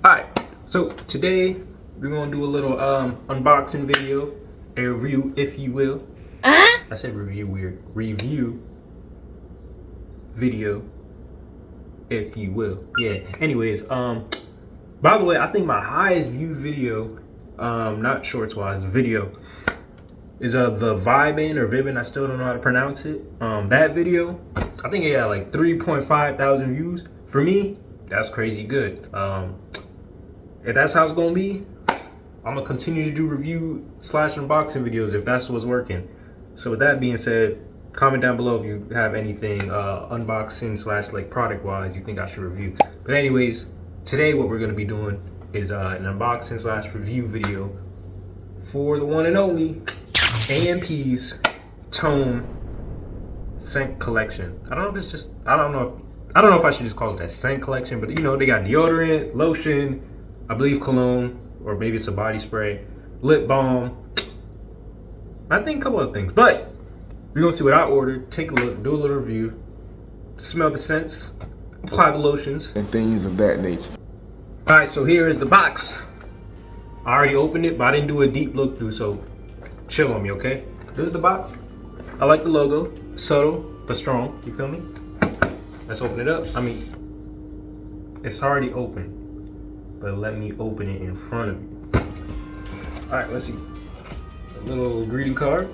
Alright, so today we're gonna do a little unboxing video, a review, if you will. I said review weird. Review video, if you will. Yeah. Anyways, by the way, I think my highest viewed video, not shorts wise, video, is the Vibin or Vibin. I still don't know how to pronounce it. That video, I think it got like 3.5 thousand views. For me, that's crazy good. If that's how it's gonna be, I'm gonna continue to do review / unboxing videos if that's what's working. So with that being said, comment down below if you have anything unboxing / like product wise you think I should review. But anyways, today what we're gonna be doing is an unboxing / review video for the one and only AMP's Tone scent collection. I don't know if it's just, I don't know if I should just call it that scent collection, but you know, they got deodorant, lotion, I believe cologne, or maybe it's a body spray, lip balm, I think a couple other things. But we're gonna see what I ordered, take a look, do a little review, smell the scents, apply the lotions, and things of that nature. All right, so here is the box. I already opened it, but I didn't do a deep look through, so chill on me, okay? This is the box. I like the logo, subtle but strong, you feel me? Let's open it up. I mean, it's already open, but let me open it in front of you. All right, let's see. A little greeting card.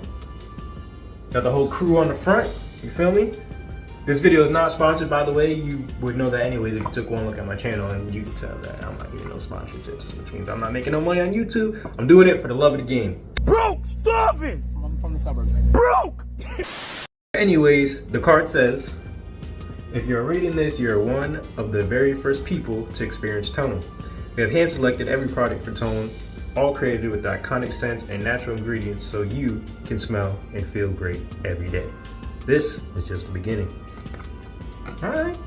Got the whole crew on the front, you feel me? This video is not sponsored, by the way. You would know that anyways if you took one look at my channel, and you can tell that I'm not getting no sponsorships, which means I'm not making no money on YouTube. I'm doing it for the love of the game. Broke, starving. I'm from the suburbs. Broke. Anyways, the card says, if you're reading this, you're one of the very first people to experience Tone. We have hand selected every product for Tone, all created with iconic scents and natural ingredients so you can smell and feel great every day. This is just the beginning. Alright.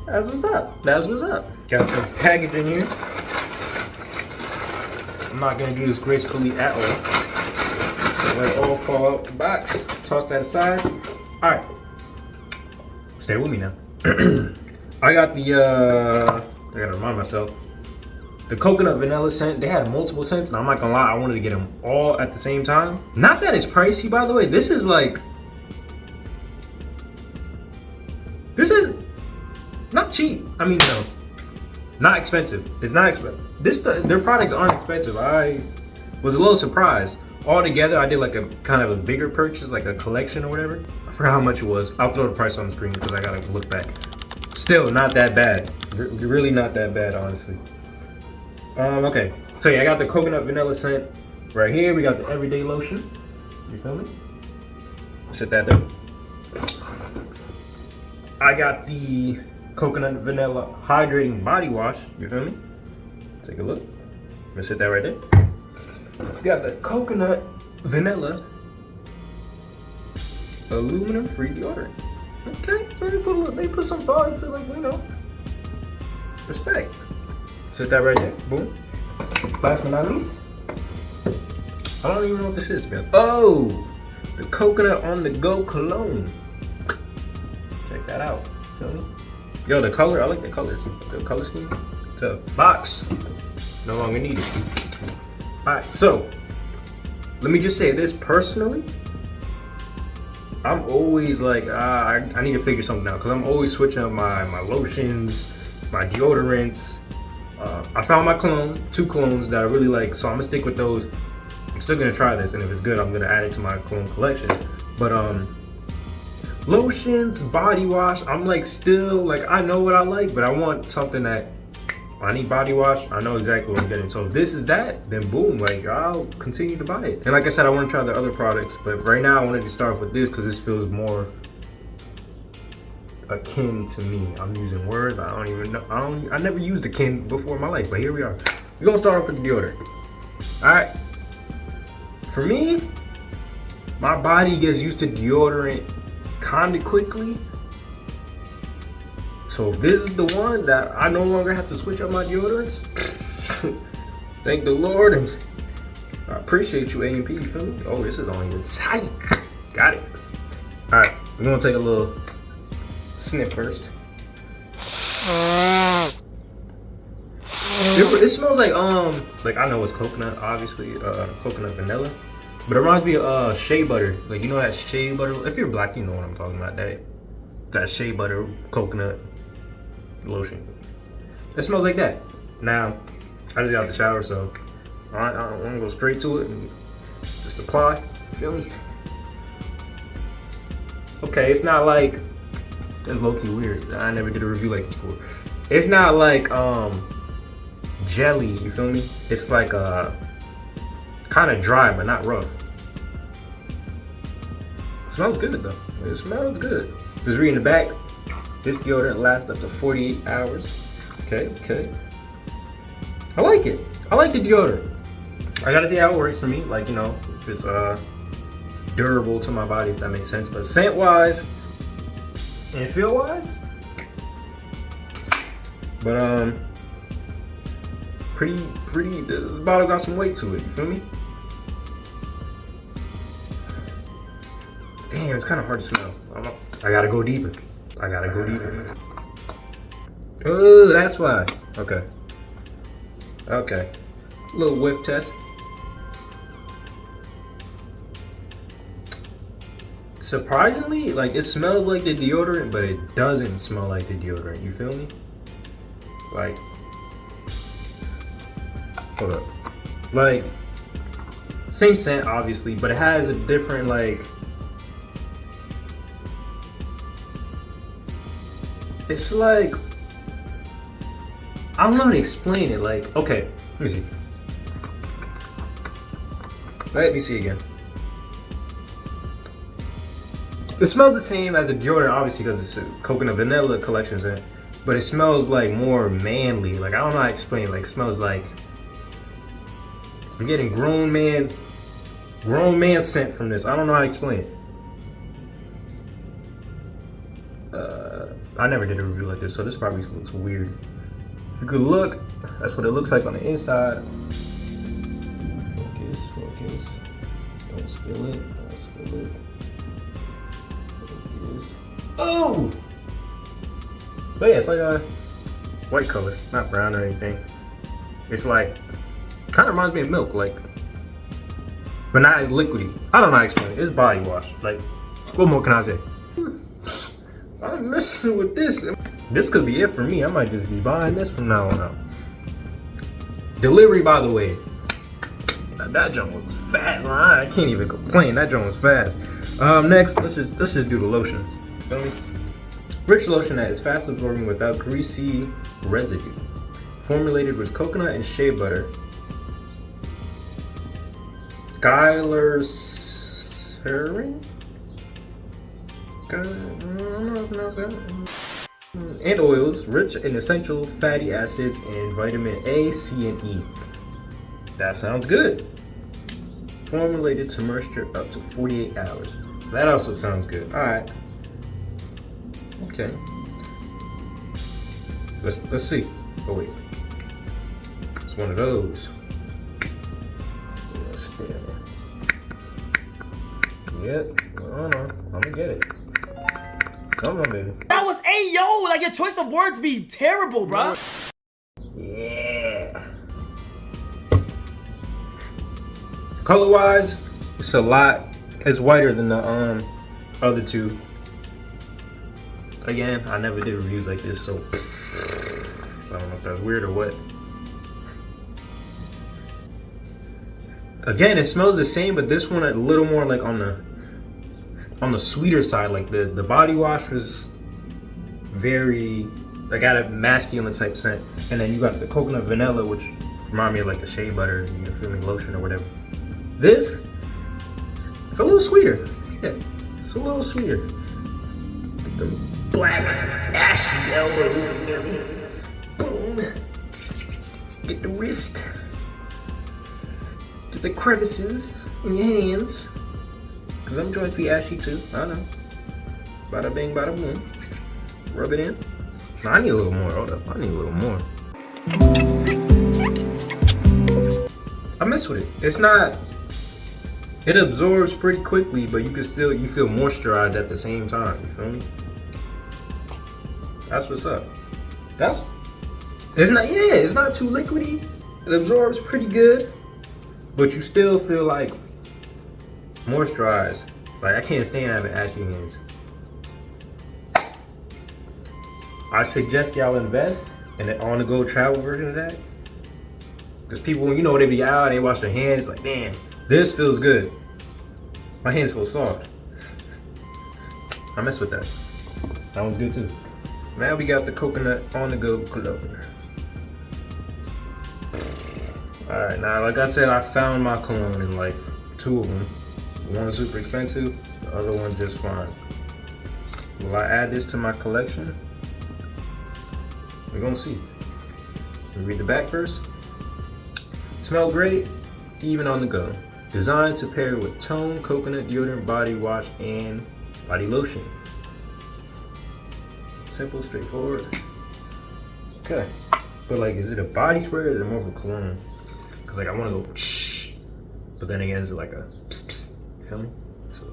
That's what's up. That's what's up. Got some package in here. I'm not gonna do this gracefully at all. Let it all fall out the box. Toss that aside. Alright. Stay with me now. I got the I gotta remind myself. The coconut vanilla scent. They had multiple scents, and I'm not gonna lie, I wanted to get them all at the same time. Not that it's pricey, by the way. This is not cheap. I mean, no, not expensive. It's not expensive. Their products aren't expensive. I was a little surprised. All together, I did like a kind of a bigger purchase, like a collection or whatever. I forgot how much it was. I'll throw the price on the screen because I gotta look back. Still not that bad. Really not that bad, honestly. Okay, so yeah, I got the coconut vanilla scent right here. We got the everyday lotion. You feel me? Set that there. I got the coconut vanilla hydrating body wash. You feel me? Take a look. I'm gonna set that right there. We got the coconut vanilla aluminum free deodorant. Okay, so they put some thought into, like, you know, respect. Set that right there. Boom. Last but not least, I don't even know what this is, man. Oh, the coconut on the go cologne. Check that out. Feel me? Yo, the color, I like the colors. The color scheme. The box, no longer needed. Alright, so let me just say this personally. I'm always like, I need to figure something out because I'm always switching up my lotions, my deodorants. I found my cologne, 2 colognes that I really like, so I'm gonna stick with those. I'm still gonna try this, and if it's good, I'm gonna add it to my cologne collection. But lotions, body wash, I'm like still like, I know what I like, but I want something that, I need body wash, I know exactly what I'm getting. So if this is that, then boom, like I'll continue to buy it. And like I said, I want to try the other products, but right now I wanted to start with this because this feels more akin to me. I'm using words I don't even know. I never used akin before in my life, but here we are. We're gonna start off with the deodorant. All right. For me, my body gets used to deodorant kind of quickly. So if this is the one that I no longer have to switch up my deodorants, thank the Lord, and I appreciate you, AMP. You feel me? Oh, this is on your tight. Got it. All right, we're gonna take a little sniff first. It smells like I know it's coconut, obviously, coconut vanilla, but it reminds me of shea butter. Like, you know that shea butter. If you're black, you know what I'm talking about. That shea butter coconut lotion. It smells like that. Now, I just got out the shower, so I want to go straight to it and just apply. You feel me? Okay, it's not like, it's low-key weird. I never did a review like this before. It's not like jelly, you feel me? It's like kind of dry, but not rough. It smells good though. It smells good. Just reading the back. This deodorant lasts up to 48 hours. Okay. I like it. I like the deodorant. I gotta see how it works for me. Like, you know, if it's durable to my body, if that makes sense. But scent wise and feel wise, but pretty. This bottle got some weight to it. You feel me? Damn, it's kind of hard to smell. I gotta go deeper. Oh, that's why. Okay. A little whiff test. Surprisingly, like, it smells like the deodorant, but it doesn't smell like the deodorant. You feel me? Like, hold up. Like, same scent, obviously, but it has a different, like, it's like, I don't know how to explain it. Like, okay, let me see. Let me see again. It smells the same as the deodorant, obviously, because it's a coconut vanilla collections in it. But it smells like more manly. Like, I don't know how to explain it. Like, it smells like I'm getting grown man scent from this. I don't know how to explain it. I never did a review like this, so this probably looks weird. If you could look, that's what it looks like on the inside. Focus. Don't spill it. Focus. Oh! But yeah, it's like a white color, not brown or anything. It's like, kind of reminds me of milk, like, but not as liquidy. I don't know how to explain it. It's body wash. Like, what more can I say? I'm messing with this. This could be it for me. I might just be buying this from now on out. Delivery, by the way. That junk was fast. I can't even complain. That junk was fast. Next, let's just do the lotion. Feel me? Rich lotion that is fast absorbing without greasy residue. Formulated with coconut and shea butter. Glycerin? And oils, rich in essential fatty acids and vitamin A, C, and E. That sounds good. Formulated to moisture up to 48 hours. That also sounds good. All right. Okay. Let's see. Oh wait. It's one of those. Let's see. Yep. I don't know. I'm gonna get it. Come on, baby. That was Ayo. Like, your choice of words be terrible, bro. Yeah. Color wise, it's a lot. It's whiter than the other two. Again, I never did reviews like this, so I don't know if that's weird or what. Again, it smells the same, but this one a little more like on the sweeter side. Like the body wash was very, I got a masculine type scent, and then you got the coconut vanilla, which remind me of like the shea butter, you know, feeling lotion or whatever. This, it's a little sweeter. Yeah, it's a little sweeter. The black ashy elbows, you feel me? Boom. Get the wrist. Get the crevices in your hands. Cause them joints be ashy too. I know. Bada bing, bada boom. Rub it in. No, I need a little more. Hold up. I need a little more. I mess with it. It's not. It absorbs pretty quickly, but you feel moisturized at the same time. You feel me? That's what's up. it's not too liquidy. It absorbs pretty good, but you still feel like moisturized. Like I can't stand having ashy hands. I suggest y'all invest in an on-the-go travel version of that. Because people, they be out, they wash their hands, like, damn, this feels good. My hands feel soft. I mess with that. That one's good too. Now we got the coconut on-the-go cologne. Alright, now like I said, I found my cologne in life. 2 of them. One super expensive, the other one just fine. Will I add this to my collection? We're gonna see. Let me read the back first. Smell great, even on the go. Designed to pair with toned coconut deodorant, body wash, and body lotion. Simple, straightforward. Okay. But like, is it a body spray or is it more of a cologne? Cause like I wanna go shh, but then again, is it like a pss, pss, you feel me? So,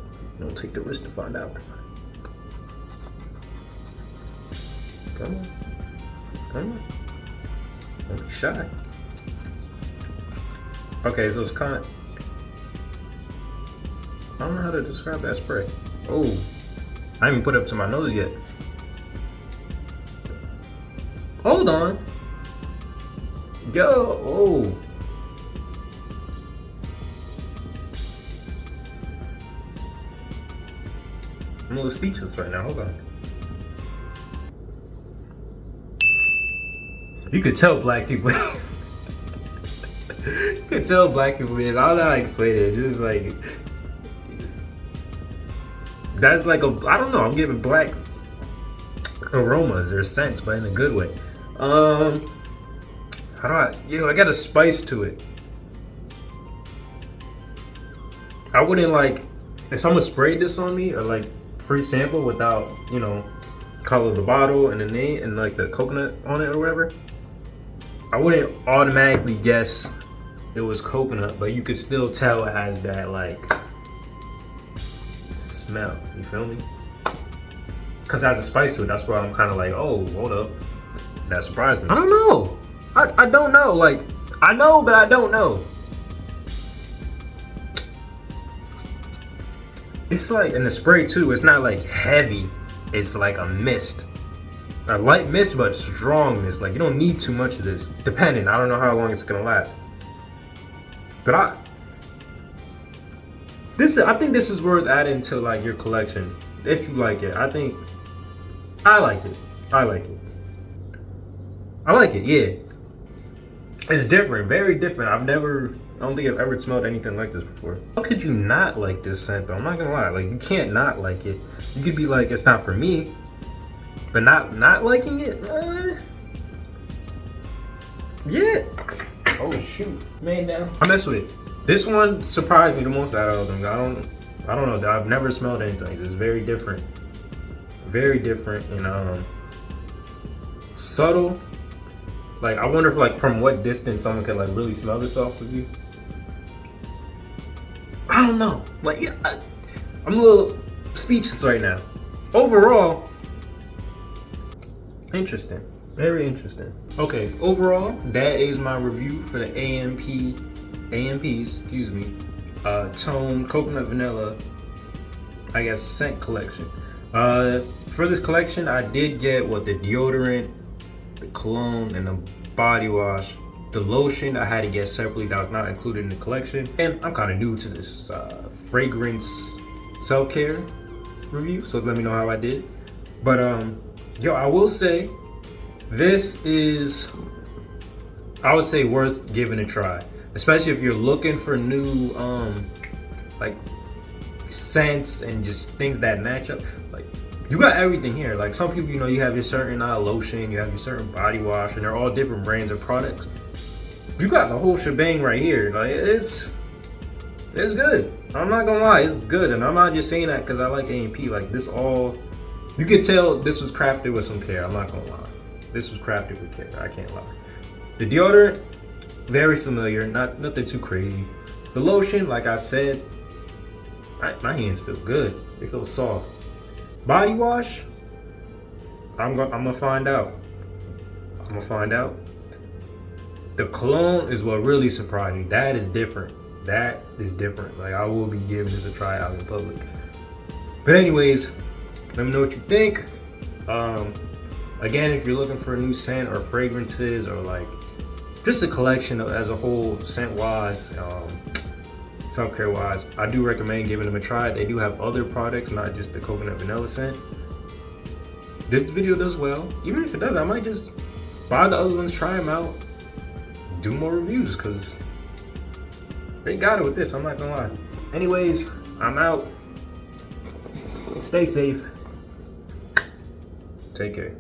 take the risk to find out. Come on. Come on. Don't be shy. Okay, so it's kind of... I don't know how to describe that spray. Oh, I haven't even put it up to my nose yet. Hold on. Yo, oh. I'm a little speechless right now, hold on. You could tell black people. You could tell black people is. I don't know how to explain it. Just like that's like I don't know. I'm giving black aromas or scents, but in a good way. How do I got a spice to it. I wouldn't like if someone sprayed this on me or like free sample without color of the bottle and the name and like the coconut on it or whatever. I wouldn't automatically guess it was coconut, but you could still tell it has that like smell. You feel me? Cause it has a spice to it. That's why I'm kind of like, oh, hold up. That surprised me. I don't know. I don't know. Like I know, but I don't know. It's like in the spray too. It's not like heavy. It's like a mist. A light mist, but strong mist. Like you don't need too much of this. Depending, I don't know how long it's gonna last. But I think this is worth adding to like your collection if you like it. I like it. I like it. Yeah, it's different, very different. I don't think I've ever smelled anything like this before. How could you not like this scent though? I'm not gonna lie. Like you can't not like it. You could be like, it's not for me. But not liking it? Yeah. Oh shoot. Man down. I mess with it. This one surprised me the most out of them. I don't know. I've never smelled anything. It's very different. Very different and subtle. Like I wonder if like from what distance someone could like really smell this off of you. I don't know. Like yeah, I'm a little speechless right now. Overall, interesting. Very interesting. Okay, overall, that is my review for the AMP's, excuse me, Tone Coconut Vanilla, I guess, scent collection. For this collection, I did get the deodorant, the cologne, and the body wash. The lotion I had to get separately, that was not included in the collection. And I'm kind of new to this fragrance self-care review, so let me know how I did. But yo, I will say this is, I would say, worth giving a try, especially if you're looking for new like scents and just things that match up. Like you got everything here. Like some people, you have your certain lotion, you have your certain body wash, and they're all different brands of products. You got the whole shebang right here. Like it's good. I'm not gonna lie, it's good, and I'm not just saying that because I like AMP. Like this all, you could tell this was crafted with some care. I'm not gonna lie, this was crafted with care. I can't lie. The deodorant, very familiar, nothing too crazy. The lotion, like I said, my hands feel good. They feel soft. Body wash, I'm gonna find out. I'm gonna find out. The cologne is what really surprised me. That is different. That is different. Like, I will be giving this a try out in public. But anyways, let me know what you think. Again, if you're looking for a new scent or fragrances or like just a collection of, as a whole, scent wise, self-care wise, I do recommend giving them a try. They do have other products, not just the coconut vanilla scent. This video does well. Even if it doesn't, I might just buy the other ones, try them out, do more reviews, because they got it with this, I'm not gonna lie. Anyways, I'm out. Stay safe. Take care.